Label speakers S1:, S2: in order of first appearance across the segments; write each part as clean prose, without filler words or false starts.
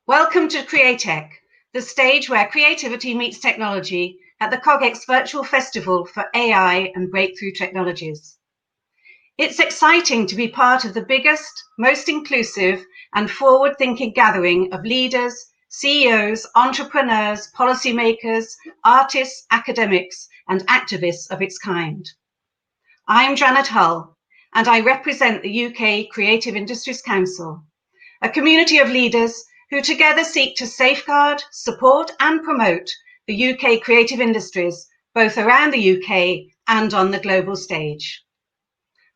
S1: Welcome to Createch, the stage where creativity meets technology at the CogX Virtual Festival for AI and Breakthrough Technologies. It's exciting to be part of the biggest, most inclusive and forward-thinking gathering of leaders, CEOs, entrepreneurs, policymakers, artists, academics and activists of its kind. I'm Janet Hull, and I represent the UK Creative Industries Council, a community of leaders who together seek to safeguard, support and promote the UK creative industries, both around the UK and on the global stage.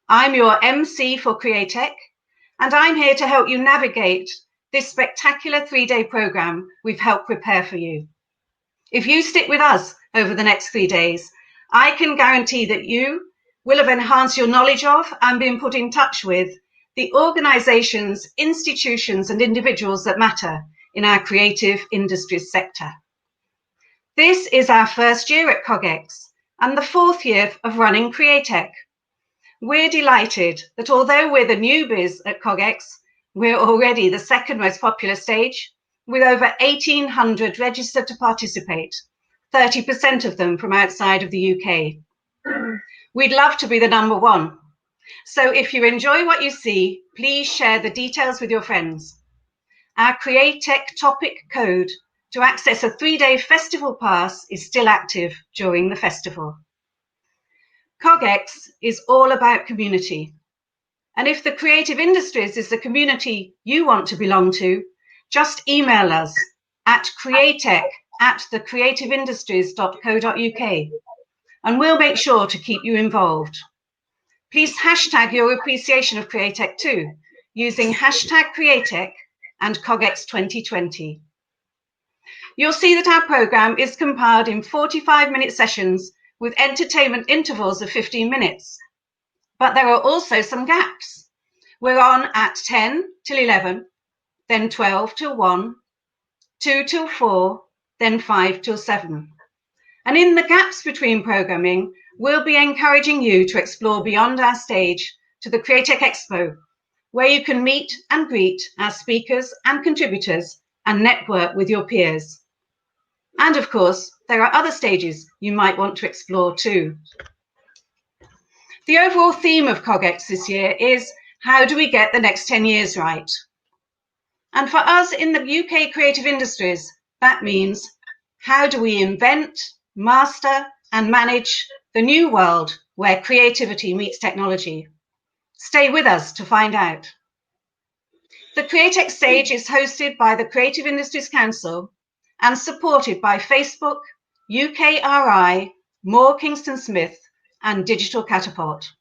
S1: I'm your MC for Createch, and I'm here to help you navigate this spectacular 3-day programme we've helped prepare for you. If you stick with us over the next 3 days, I can guarantee that you will have enhanced your knowledge of and been put in touch with the organisations, institutions and individuals that matter in our creative industries sector. This is our first year at CogX and the 4th year of running Createch. We're delighted that although we're the newbies at CogX, we're already the second most popular stage with over 1,800 registered to participate, 30% of them from outside of the UK. We'd love to be the number one. So if you enjoy what you see, please share the details with your friends. Our Createch topic code to access a 3-day festival pass is still active during the festival. CogX is all about community. And if the creative industries is the community you want to belong to, just email us at createch@thecreativeindustries.co.uk and we'll make sure to keep you involved. Please hashtag your appreciation of Createch too, using hashtag Createch and CogX 2020. You'll see that our programme is compiled in 45-minute sessions with entertainment intervals of 15 minutes. But there are also some gaps. We're on at 10 till 11, then 12 till 1, 2 till 4, then 5 till 7. And in the gaps between programming, we'll be encouraging you to explore beyond our stage to the Createch Expo, where you can meet and greet our speakers and contributors and network with your peers. And of course, there are other stages you might want to explore too. The overall theme of CogX this year is, how do we get the next 10 years right? And for us in the UK creative industries, that means, how do we invent, master and manage the new world where creativity meets technology? Stay with us to find out. The Createch stage is hosted by the Creative Industries Council and supported by Facebook, UKRI, Moore Kingston Smith and Digital Catapult.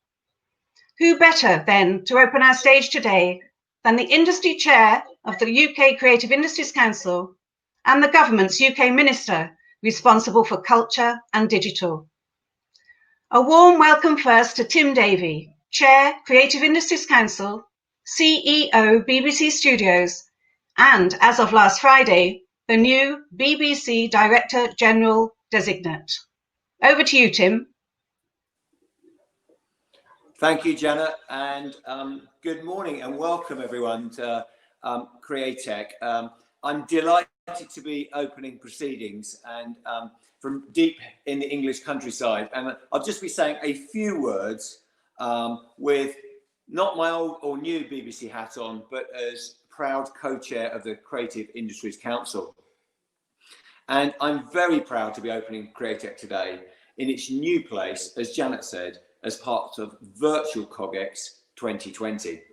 S1: Who better then to open our stage today than the industry chair of the UK Creative Industries Council and the government's UK minister responsible for culture and digital. A warm welcome first to Tim Davie, Chair, Creative Industries Council, CEO, BBC Studios, and as of last Friday, the new BBC Director General Designate. Over to you, Tim.
S2: Thank you, Janet, and good morning and welcome everyone to Createch. I'm delighted to be opening proceedings and from deep in the English countryside, and I'll just be saying a few words with not my old or new BBC hat on, but as proud co-chair of the Creative Industries Council. And I'm very proud to be opening Createch today in its new place, as Janet said, as part of Virtual CogX 2020.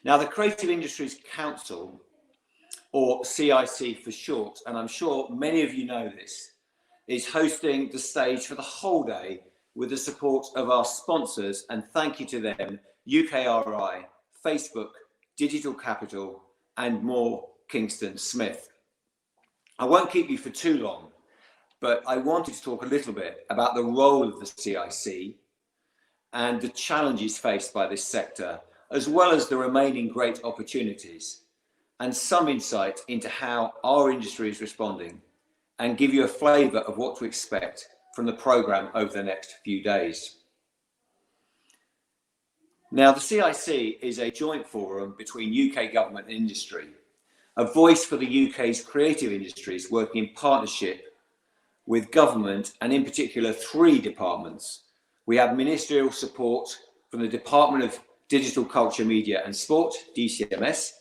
S2: Now, the Creative Industries Council, or CIC for short, and I'm sure many of you know this, is hosting the stage for the whole day with the support of our sponsors, and thank you to them, UKRI, Facebook, Digital Capital, and Moore Kingston Smith. I won't keep you for too long, but I wanted to talk a little bit about the role of the CIC and the challenges faced by this sector, as well as the remaining great opportunities, and some insight into how our industry is responding, and give you a flavour of what to expect from the programme over the next few days. Now, the CIC is a joint forum between UK government and industry, a voice for the UK's creative industries, working in partnership with government and in particular 3 departments. We have ministerial support from the Department of Digital Culture, Media and Sport, DCMS,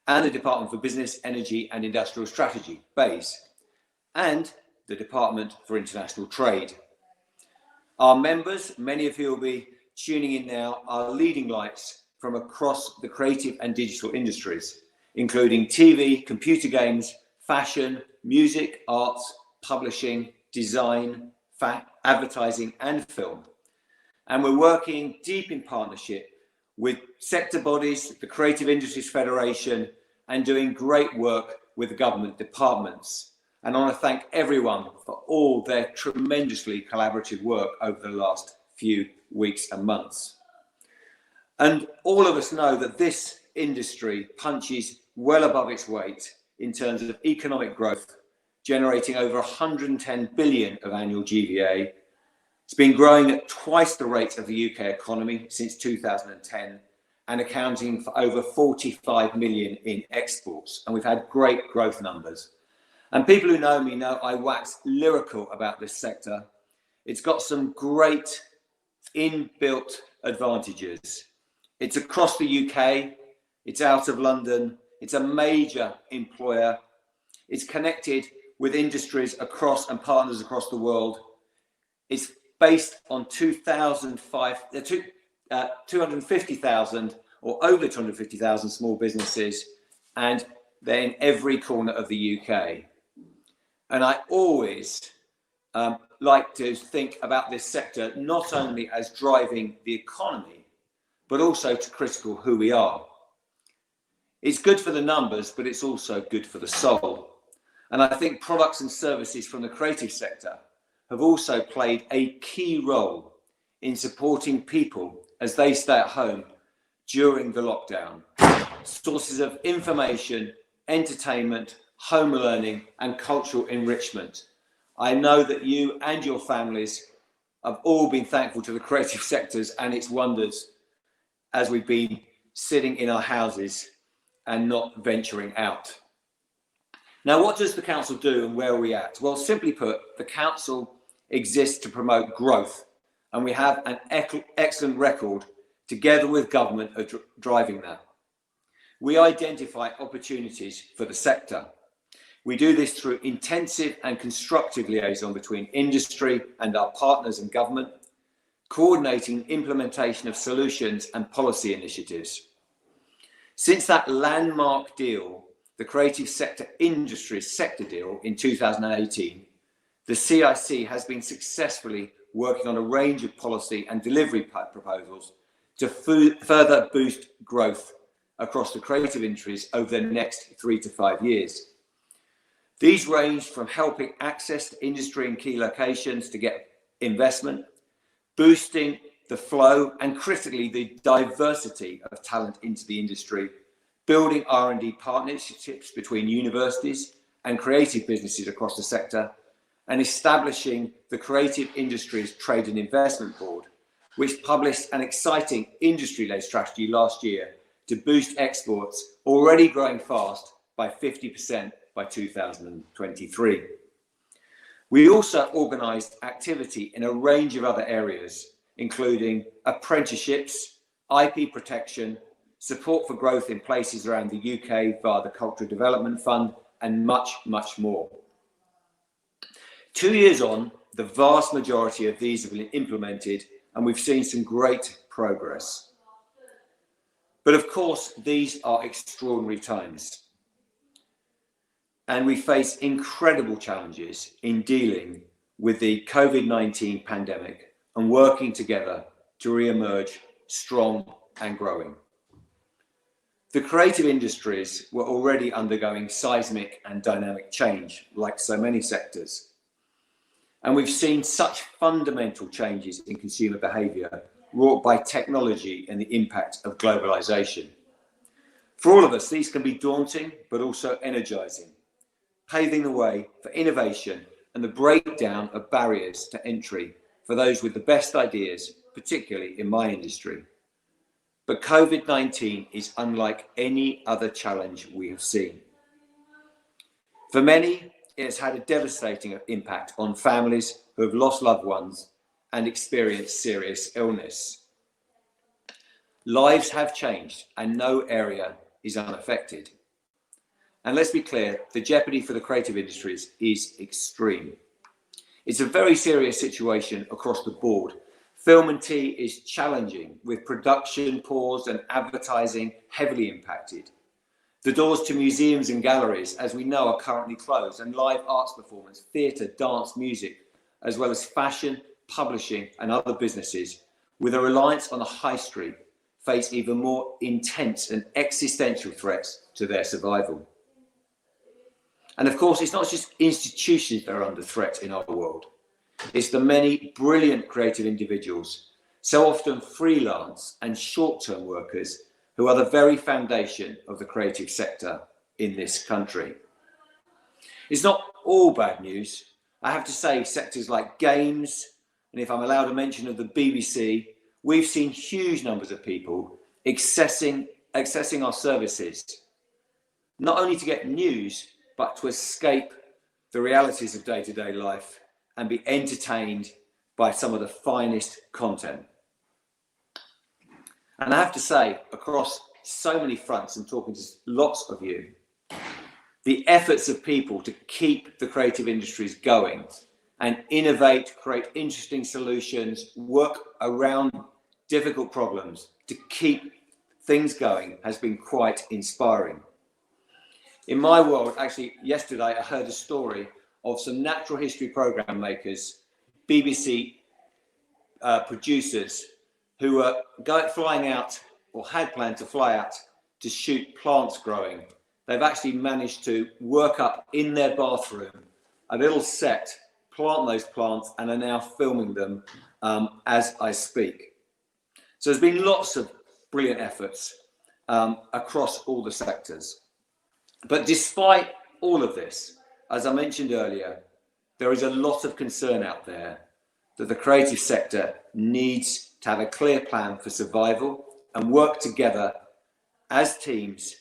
S2: and the Department for Business, Energy and Industrial Strategy, BEIS, and the Department for International Trade. Our members, many of who will be tuning in now, are leading lights from across the creative and digital industries, including TV, computer games, fashion, music, arts, publishing, design, advertising and film. And we're working deep in partnership with sector bodies, the Creative Industries Federation, and doing great work with the government departments. And I want to thank everyone for all their tremendously collaborative work over the last few weeks and months. And all of us know that this industry punches well above its weight in terms of economic growth, generating over 110 billion of annual GVA. It's been growing at twice the rate of the UK economy since 2010 and accounting for over 45 million in exports. And we've had great growth numbers. And people who know me know I wax lyrical about this sector. It's got some great inbuilt advantages. It's across the UK, it's out of London, it's a major employer, it's connected with industries across and partners across the world. It's based on 250,000 or over 250,000 small businesses, and they're in every corner of the UK. And I always like to think about this sector not only as driving the economy, but also to critical who we are. It's good for the numbers, but it's also good for the soul. And I think products and services from the creative sector have also played a key role in supporting people as they stay at home during the lockdown. Sources of information, entertainment, home learning and cultural enrichment. I know that you and your families have all been thankful to the creative sectors and its wonders as we've been sitting in our houses and not venturing out. Now, what does the council do and where are we at? Well, simply put, the council exists to promote growth, and we have an excellent record together with government of driving that. We identify opportunities for the sector. We do this through intensive and constructive liaison between industry and our partners in government, coordinating implementation of solutions and policy initiatives. Since that landmark deal, the Creative Sector Industries sector deal in 2018, the CIC has been successfully working on a range of policy and delivery proposals to further boost growth across the creative industries over the next 3 to 5 years. These range from helping access to industry in key locations to get investment, boosting the flow and critically the diversity of talent into the industry, building R&D partnerships between universities and creative businesses across the sector, and establishing the Creative Industries Trade and Investment Board, which published an exciting industry-led strategy last year to boost exports, already growing fast by 50% by 2023. We also organised activity in a range of other areas, including apprenticeships, IP protection, support for growth in places around the UK via the Cultural Development Fund, and much, much more. 2 years on, the vast majority of these have been implemented, and we've seen some great progress. But of course, these are extraordinary times. And we face incredible challenges in dealing with the COVID-19 pandemic and working together to re-emerge strong and growing. The creative industries were already undergoing seismic and dynamic change, like so many sectors. And we've seen such fundamental changes in consumer behaviour wrought by technology and the impact of globalisation. For all of us, these can be daunting, but also energising, paving the way for innovation and the breakdown of barriers to entry for those with the best ideas, particularly in my industry. But COVID-19 is unlike any other challenge we have seen. For many, it has had a devastating impact on families who have lost loved ones and experienced serious illness. Lives have changed and no area is unaffected. And let's be clear, the jeopardy for the creative industries is extreme. It's a very serious situation across the board. Film and TV is challenging, with production paused and advertising heavily impacted. The doors to museums and galleries, as we know, are currently closed, and live arts performance, theatre, dance, music, as well as fashion, publishing and other businesses, with a reliance on the high street, face even more intense and existential threats to their survival. And of course, it's not just institutions that are under threat in our world. It's the many brilliant creative individuals, so often freelance and short-term workers, who are the very foundation of the creative sector in this country. It's not all bad news. I have to say, sectors like games, and if I'm allowed a mention of the BBC, we've seen huge numbers of people accessing our services, not only to get news, but to escape the realities of day-to-day life and be entertained by some of the finest content. And I have to say, across so many fronts, and talking to lots of you, the efforts of people to keep the creative industries going and innovate, create interesting solutions, work around difficult problems to keep things going has been quite inspiring. In my world, actually, yesterday I heard a story of some natural history program makers, BBC producers, who were flying out, or had planned to fly out, to shoot plants growing. They've actually managed to work up in their bathroom a little set, plant those plants, and are now filming them as I speak. So there's been lots of brilliant efforts across all the sectors. But despite all of this, as I mentioned earlier, there is a lot of concern out there that the creative sector needs to have a clear plan for survival and work together as teams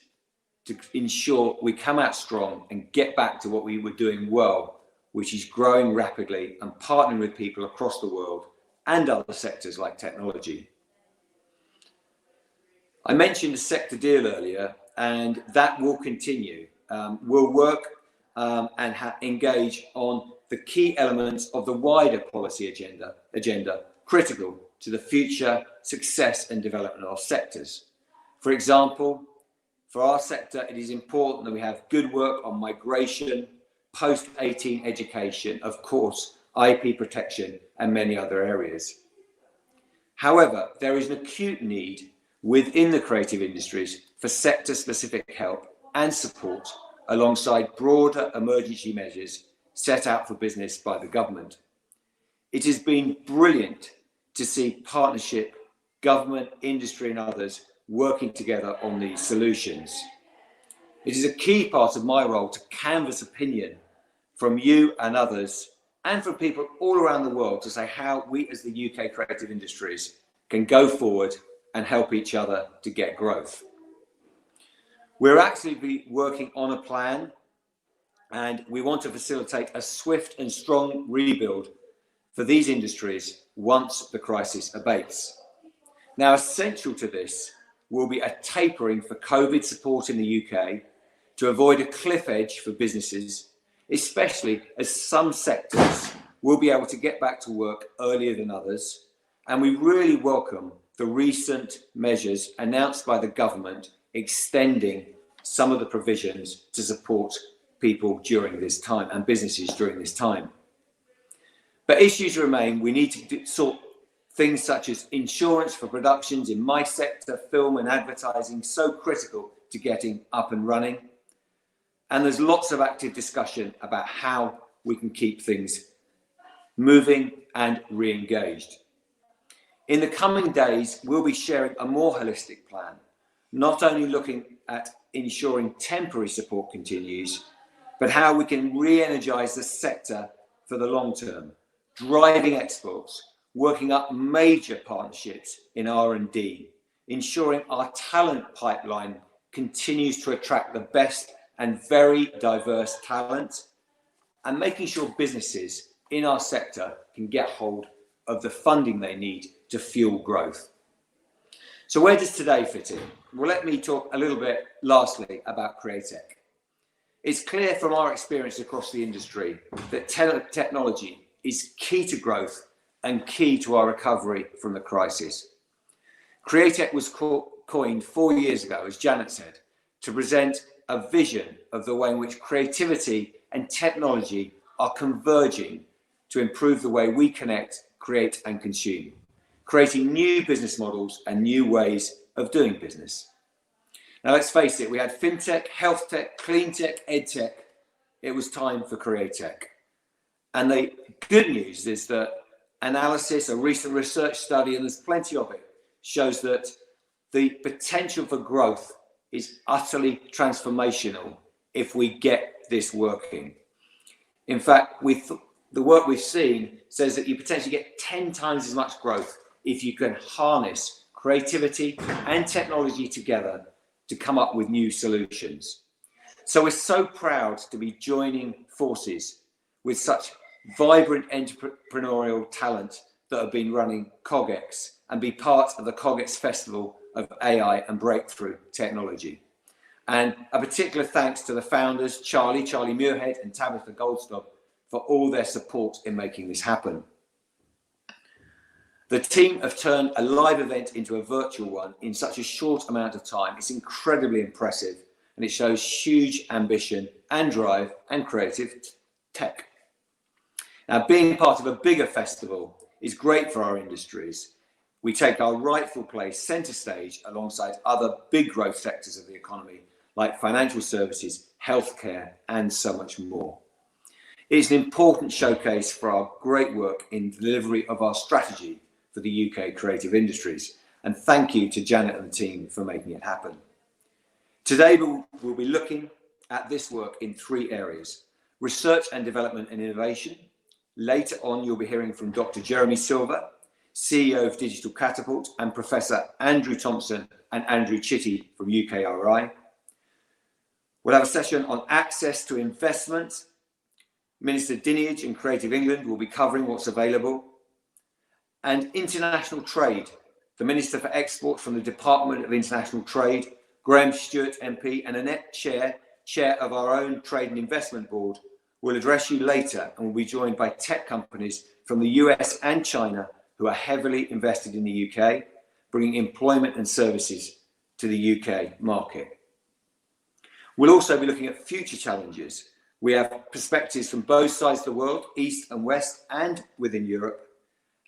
S2: to ensure we come out strong and get back to what we were doing well, which is growing rapidly and partnering with people across the world and other sectors like technology. I mentioned a sector deal earlier, and that will continue. We'll work and engage on the key elements of the wider policy agenda critical to the future success and development of our sectors. For example, for our sector, it is important that we have good work on migration, post-18 education, of course, IP protection, and many other areas. However, there is an acute need within the creative industries for sector-specific help and support alongside broader emergency measures set out for business by the government. It has been brilliant to see partnership, government, industry and others working together on these solutions. It is a key part of my role to canvass opinion from you and others, and from people all around the world, to say how we as the UK creative industries can go forward and help each other to get growth. We're actually working on a plan, and we want to facilitate a swift and strong rebuild for these industries once the crisis abates. Now, essential to this will be a tapering for COVID support in the UK to avoid a cliff edge for businesses, especially as some sectors will be able to get back to work earlier than others. And we really welcome the recent measures announced by the government extending some of the provisions to support people during this time and businesses during this time. But issues remain. We need to sort things such as insurance for productions in my sector, film and advertising, so critical to getting up and running. And there's lots of active discussion about how we can keep things moving and re-engaged. In the coming days, we'll be sharing a more holistic plan, not only looking at ensuring temporary support continues, but how we can re-energise the sector for the long term, driving exports, working up major partnerships in R&D, ensuring our talent pipeline continues to attract the best and very diverse talent, and making sure businesses in our sector can get hold of the funding they need to fuel growth. So where does today fit in? Well, let me talk a little bit lastly about Createch. It's clear from our experience across the industry that technology is key to growth and key to our recovery from the crisis. Createch was coined 4 years ago, as Janet said, to present a vision of the way in which creativity and technology are converging to improve the way we connect, create and consume, creating new business models and new ways of doing business. Now let's face it, we had fintech, health tech, clean tech, ed tech. It was time for Createch. And the good news is that analysis, a recent research study, and there's plenty of it, shows that the potential for growth is utterly transformational if we get this working. In fact, the work we've seen says that you potentially get 10 times as much growth if you can harness creativity and technology together to come up with new solutions. So we're so proud to be joining forces with such vibrant entrepreneurial talent that have been running CogX and be part of the CogX Festival of AI and Breakthrough Technology. And a particular thanks to the founders, Charlie Muirhead and Tabitha Goldstaub, for all their support in making this happen. The team have turned a live event into a virtual one in such a short amount of time. It's incredibly impressive, and it shows huge ambition and drive and creative tech. Now, being part of a bigger festival is great for our industries. We take our rightful place centre stage alongside other big growth sectors of the economy, like financial services, healthcare, and so much more. It's an important showcase for our great work in delivery of our strategy for the UK creative industries. And thank you to Janet and the team for making it happen. Today, we'll be looking at this work in 3 areas: research and development and innovation. Later on, you'll be hearing from Dr. Jeremy Silver, CEO of Digital Catapult, and Professor Andrew Thompson and Andrew Chitty from UKRI. We'll have a session on access to investment. Minister Dinenage in Creative England will be covering what's available. And international trade. The Minister for Export from the Department of International Trade, Graham Stewart MP, and Annette Chair of our own Trade and Investment Board, will address you later and will be joined by tech companies from the US and China who are heavily invested in the UK, bringing employment and services to the UK market. We'll also be looking at future challenges. We have perspectives from both sides of the world, East and West, and within Europe.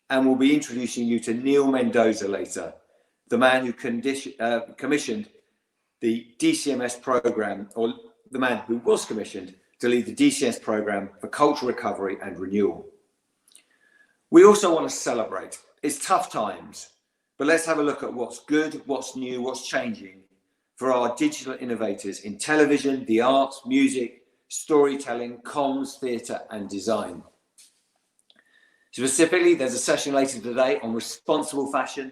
S2: And we'll be introducing you to Neil Mendoza later, the man who commissioned the DCMS program, or the man who was commissioned to lead the DCMS program for cultural recovery and renewal. We also want to celebrate. It's tough times, but let's have a look at what's good, what's new, what's changing for our digital innovators in television, the arts, music, storytelling, comms, theatre and design. Specifically, there's a session later today on responsible fashion.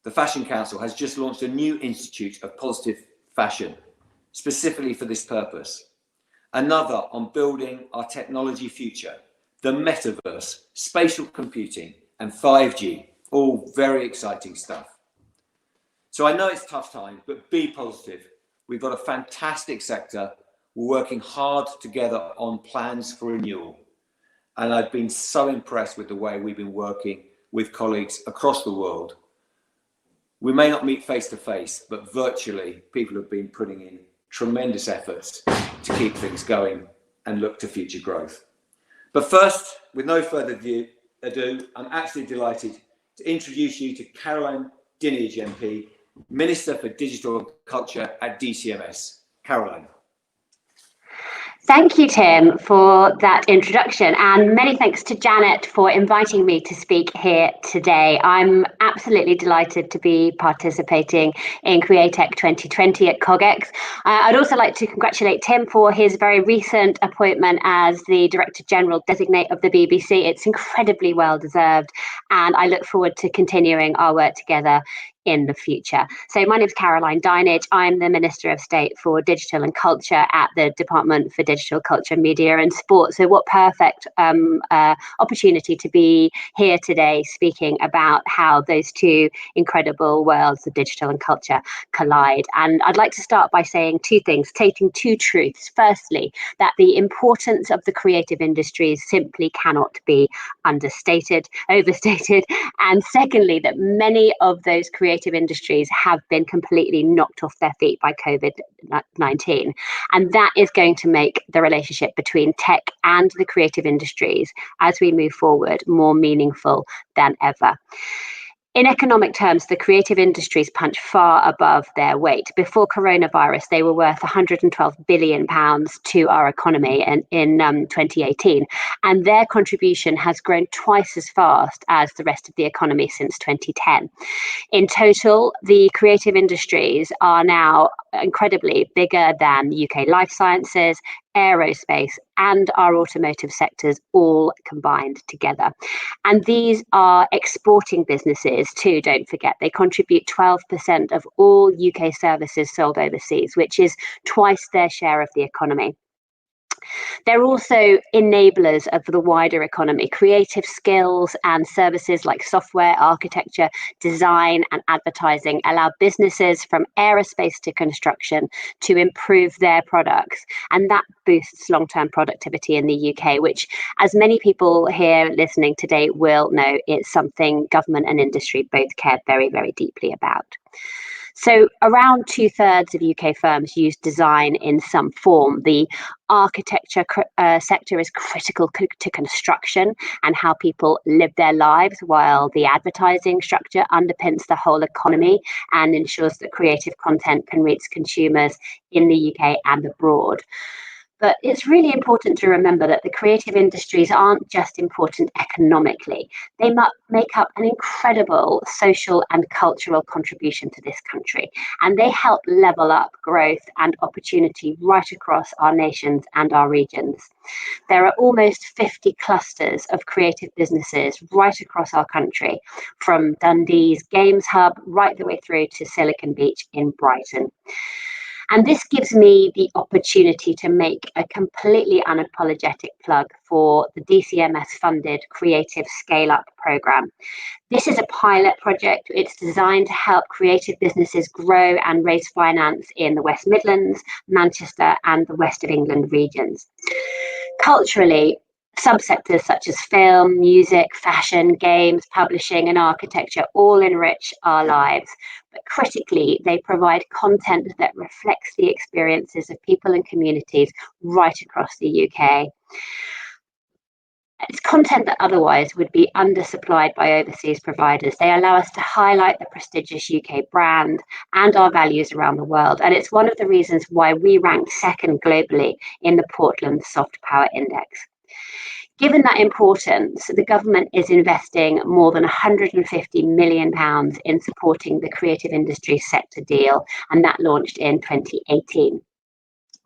S2: The Fashion Council has just launched a new Institute of Positive Fashion, specifically for this purpose. Another on building our technology future, the metaverse, spatial computing, and 5G, all very exciting stuff. So I know it's tough times, but be positive. We've got a fantastic sector. We're working hard together on plans for renewal. And I've been so impressed with the way we've been working with colleagues across the world. We may not meet face to face, but virtually people have been putting in tremendous efforts to keep things going and look to future growth. But first, with no further ado, I'm absolutely delighted to introduce you to Caroline Dinenage MP, Minister for Digital Culture at DCMS. Caroline.
S3: Thank you, Tim, for that introduction, and many thanks to Janet for inviting me to speak here today. I'm absolutely delighted to be participating in Createch 2020 at CogX. I'd also like to congratulate Tim for his very recent appointment as the Director General Designate of the BBC. It's incredibly well deserved, and I look forward to continuing our work together in the future. So my name is Caroline Dinenage. I'm the Minister of State for Digital and Culture at the Department for Digital Culture, Media and Sport. So what perfect opportunity to be here today speaking about how those two incredible worlds of digital and culture collide. And I'd like to start by saying two things, stating two truths. Firstly, that the importance of the creative industries simply cannot be overstated. And secondly, that many of those creative industries have been completely knocked off their feet by COVID-19. And that is going to make the relationship between tech and the creative industries as we move forward more meaningful than ever. In economic terms, the creative industries punch far above their weight. Before coronavirus, they were worth £112 billion to our economy in 2018. And their contribution has grown twice as fast as the rest of the economy since 2010. In total, the creative industries are now incredibly bigger than UK life sciences, aerospace, and our automotive sectors all combined together. And these are exporting businesses too, don't forget. They contribute 12% of all UK services sold overseas, which is twice their share of the economy. They're also enablers of the wider economy. Creative skills and services like software, architecture, design, and advertising allow businesses from aerospace to construction to improve their products. And that boosts long-term productivity in the UK, which, as many people here listening today will know, it's something government and industry both care very, very deeply about. So around 2/3 of UK firms use design in some form. The architecture sector is critical to construction and how people live their lives, while the advertising structure underpins the whole economy and ensures that creative content can reach consumers in the UK and abroad. But it's really important to remember that the creative industries aren't just important economically. They make up an incredible social and cultural contribution to this country, and they help level up growth and opportunity right across our nations and our regions. There are almost 50 clusters of creative businesses right across our country, from Dundee's Games Hub right the way through to Silicon Beach in Brighton. And this gives me the opportunity to make a completely unapologetic plug for the DCMS funded Creative Scale Up programme. This is a pilot project. It's designed to help creative businesses grow and raise finance in the West Midlands, Manchester, and the West of England regions. Culturally, subsectors such as film, music, fashion, games, publishing, and architecture all enrich our lives. But critically, they provide content that reflects the experiences of people and communities right across the UK. It's content that otherwise would be undersupplied by overseas providers. They allow us to highlight the prestigious UK brand and our values around the world. And it's one of the reasons why we ranked second globally in the Portland Soft Power Index. Given that importance, the government is investing more than £150 million in supporting the creative industry sector deal, and that launched in 2018.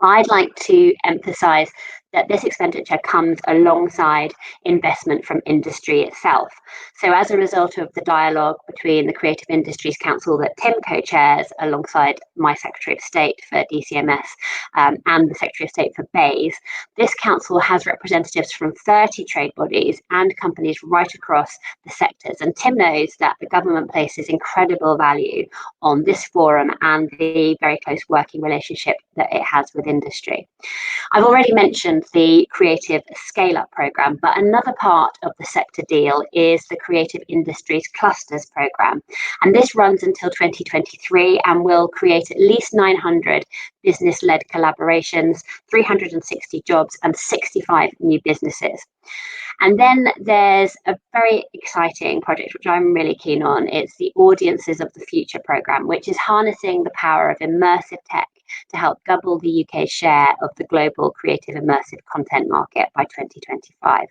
S3: I'd like to emphasise that this expenditure comes alongside investment from industry itself. So as a result of the dialogue between the Creative Industries Council that Tim co-chairs alongside my Secretary of State for DCMS and the Secretary of State for BEIS, this council has representatives from 30 trade bodies and companies right across the sectors. And Tim knows that the government places incredible value on this forum and the very close working relationship that it has with industry. I've already mentioned the Creative Scale-Up programme, but another part of the sector deal is the Creative Industries Clusters programme. And this runs until 2023 and will create at least 900 business-led collaborations, 360 jobs and 65 new businesses. And then there's a very exciting project, which I'm really keen on. It's the Audiences of the Future programme, which is harnessing the power of immersive tech to help double the UK's share of the global creative immersive content market by 2025.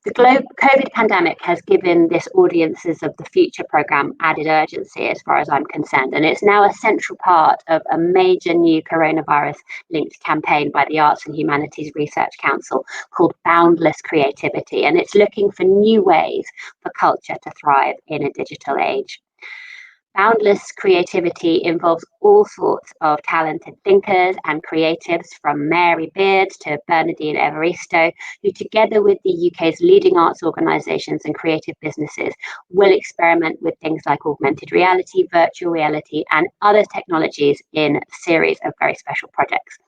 S3: The COVID pandemic has given this Audiences of the Future programme added urgency as far as I'm concerned, and it's now a central part of a major new coronavirus-linked campaign by the Arts and Humanities Research Council called Boundless Creativity, and it's looking for new ways for culture to thrive in a digital age. Boundless creativity involves all sorts of talented thinkers and creatives, from Mary Beard to Bernardine Evaristo, who together with the UK's leading arts organisations and creative businesses will experiment with things like augmented reality, virtual reality and other technologies in a series of very special projects.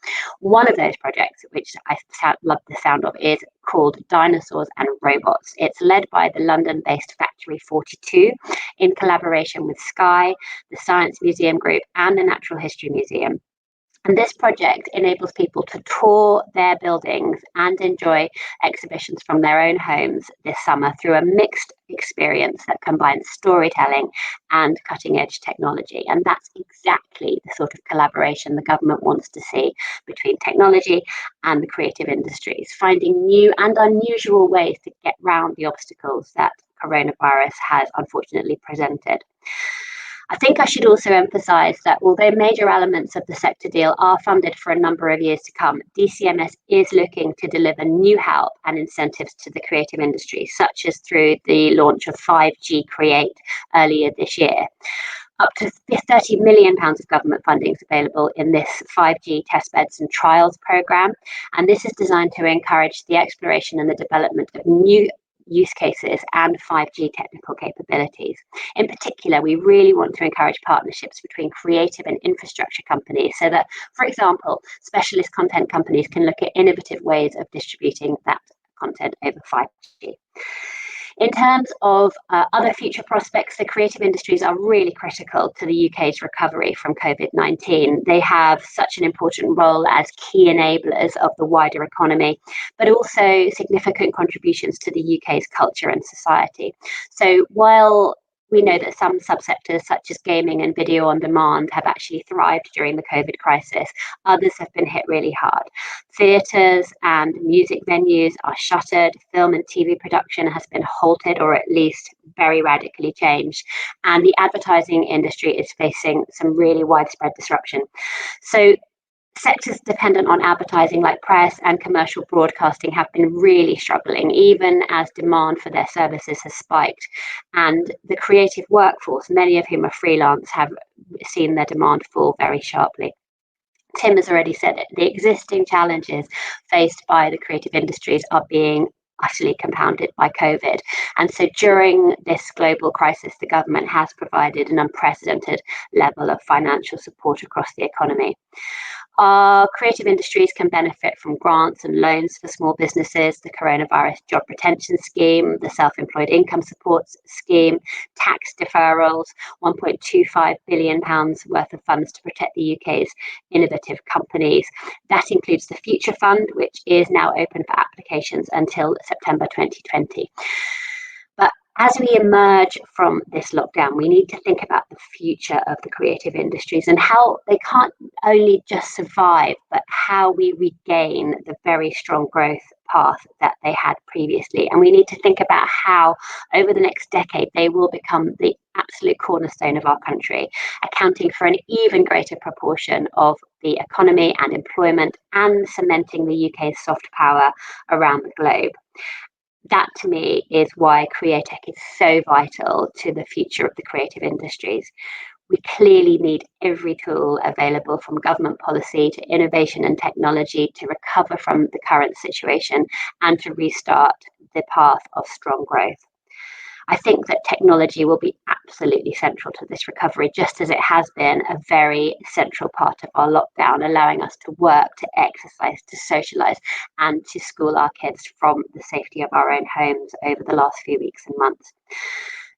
S3: One of those projects, which I love the sound of, is called Dinosaurs and Robots. It's led by the London-based Factory 42 in collaboration with Sky, the Science Museum Group and the Natural History Museum. And this project enables people to tour their buildings and enjoy exhibitions from their own homes this summer through a mixed experience that combines storytelling and cutting-edge technology. And that's exactly the sort of collaboration the government wants to see between technology and the creative industries, finding new and unusual ways to get round the obstacles that coronavirus has unfortunately presented. I think I should also emphasise that although major elements of the sector deal are funded for a number of years to come, DCMS is looking to deliver new help and incentives to the creative industry, such as through the launch of 5G Create earlier this year. Up to £30 million of government funding is available in this 5G testbeds and trials programme, and this is designed to encourage the exploration and the development of new use cases and 5G technical capabilities. In particular, we really want to encourage partnerships between creative and infrastructure companies so that, for example, specialist content companies can look at innovative ways of distributing that content over 5G. In terms of other future prospects, the creative industries are really critical to the UK's recovery from COVID-19. They have such an important role as key enablers of the wider economy, but also significant contributions to the UK's culture and society. So while we know that some subsectors such as gaming and video on demand have actually thrived during the COVID crisis, others have been hit really hard. Theatres and music venues are shuttered, film and TV production has been halted or at least very radically changed, and the advertising industry is facing some really widespread disruption. So sectors dependent on advertising like press and commercial broadcasting have been really struggling, even as demand for their services has spiked. And the creative workforce, many of whom are freelance, have seen their demand fall very sharply. Tim has already said it. The existing challenges faced by the creative industries are being utterly compounded by COVID. And so during this global crisis, the government has provided an unprecedented level of financial support across the economy. Our creative industries can benefit from grants and loans for small businesses, the Coronavirus Job Retention Scheme, the Self-Employed Income Support Scheme, tax deferrals, £1.25 billion worth of funds to protect the UK's innovative companies. That includes the Future Fund, which is now open for applications until September 2020. As we emerge from this lockdown, we need to think about the future of the creative industries and how they can't only just survive, but how we regain the very strong growth path that they had previously. And we need to think about how, over the next decade, they will become the absolute cornerstone of our country, accounting for an even greater proportion of the economy and employment and cementing the UK's soft power around the globe. That, to me, is why Createch is so vital to the future of the creative industries. We clearly need every tool available, from government policy to innovation and technology, to recover from the current situation and to restart the path of strong growth. I think that technology will be absolutely central to this recovery, just as it has been a very central part of our lockdown, allowing us to work, to exercise, to socialise and to school our kids from the safety of our own homes over the last few weeks and months.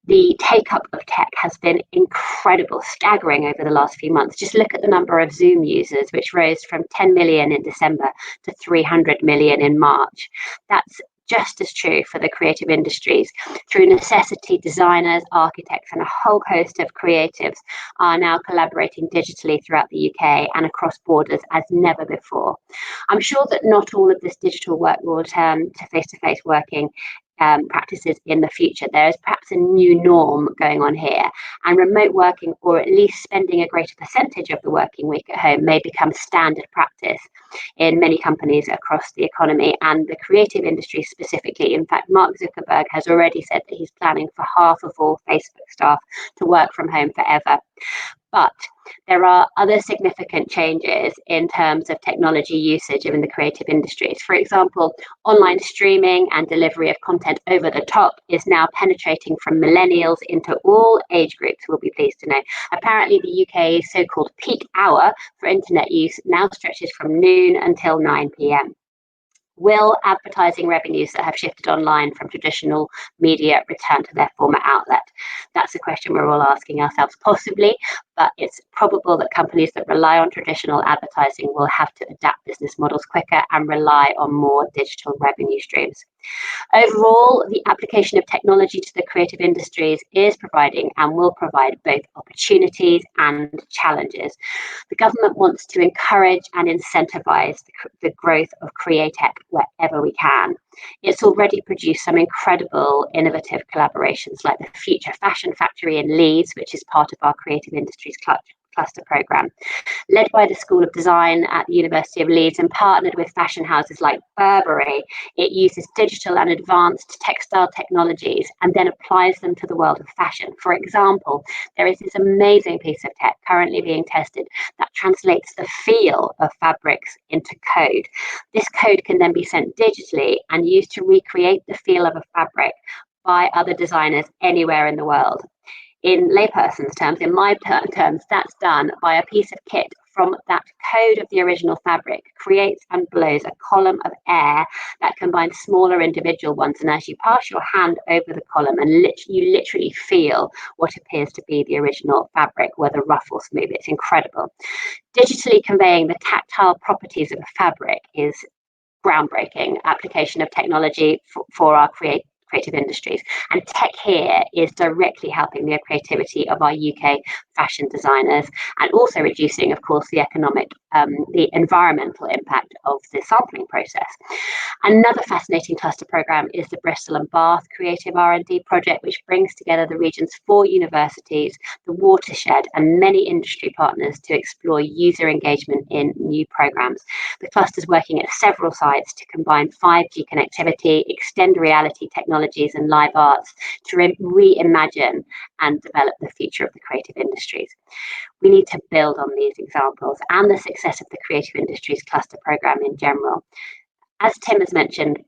S3: The take-up of tech has been incredible, staggering over the last few months. Just look at the number of Zoom users, which rose from 10 million in December to 300 million in March. That's just as true for the creative industries. Through necessity, designers, architects, and a whole host of creatives are now collaborating digitally throughout the UK and across borders as never before. I'm sure that not all of this digital work will return to face-to-face working practices in the future. There is perhaps a new norm going on here, and remote working, or at least spending a greater percentage of the working week at home, may become standard practice in many companies across the economy and the creative industry specifically. In fact, Mark Zuckerberg has already said that he's planning for half of all Facebook staff to work from home forever. But there are other significant changes in terms of technology usage in the creative industries. For example, online streaming and delivery of content over the top is now penetrating from millennials into all age groups, we'll be pleased to know. Apparently, the UK's so-called peak hour for internet use now stretches from noon until 9 p.m. Will advertising revenues that have shifted online from traditional media return to their former outlet? That's a question we're all asking ourselves, possibly, but it's probable that companies that rely on traditional advertising will have to adapt business models quicker and rely on more digital revenue streams. Overall, the application of technology to the creative industries is providing and will provide both opportunities and challenges. The government wants to encourage and incentivize the growth of Createch wherever we can. It's already produced some incredible innovative collaborations like the Future Fashion Factory in Leeds, which is part of our Creative Industries Cluster programme. Led by the School of Design at the University of Leeds and partnered with fashion houses like Burberry, it uses digital and advanced textile technologies and then applies them to the world of fashion. For example, there is this amazing piece of tech currently being tested that translates the feel of fabrics into code. This code can then be sent digitally and used to recreate the feel of a fabric by other designers anywhere in the world. In layperson's terms, in my terms, that's done by a piece of kit from that code of the original fabric, creates and blows a column of air that combines smaller individual ones. And as you pass your hand over the column, and you literally feel what appears to be the original fabric, whether rough or smooth. It's incredible. Digitally conveying the tactile properties of a fabric is groundbreaking application of technology for our creative industries, and tech here is directly helping the creativity of our UK fashion designers, and also reducing, of course, the environmental impact of the sampling process. Another fascinating cluster programme is the Bristol and Bath Creative R&D project, which brings together the region's 4 universities, the watershed, and many industry partners to explore user engagement in new programmes. The cluster is working at several sites to combine 5G connectivity, extended reality technologies, and live arts to reimagine and develop the future of the creative industries. We need to build on these examples and the success of the Creative Industries Cluster Programme in general. As Tim has mentioned,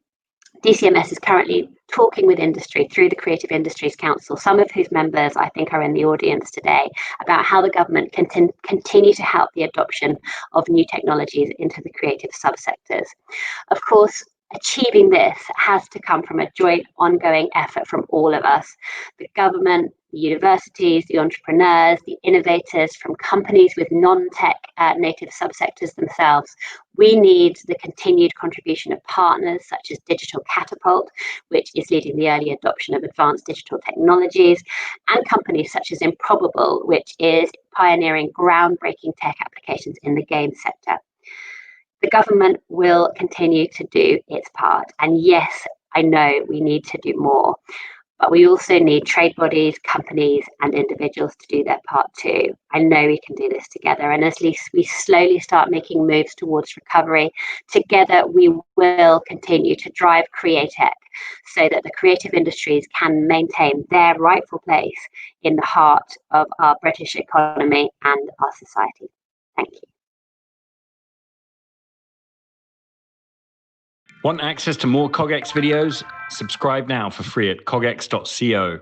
S3: DCMS is currently talking with industry through the Creative Industries Council, some of whose members I think are in the audience today, about how the government can continue to help the adoption of new technologies into the creative subsectors. Of course, achieving this has to come from a joint ongoing effort from all of us, the government, the universities, the entrepreneurs, the innovators, from companies with non-tech native subsectors themselves. We need the continued contribution of partners such as Digital Catapult, which is leading the early adoption of advanced digital technologies, and companies such as Improbable, which is pioneering groundbreaking tech applications in the game sector. The government will continue to do its part. And yes, I know we need to do more, but we also need trade bodies, companies, and individuals to do their part too. I know we can do this together. And as we slowly start making moves towards recovery, together we will continue to drive Createch so that the creative industries can maintain their rightful place in the heart of our British economy and our society. Thank you.
S4: Want access to more CogX videos? Subscribe now for free at cogx.co.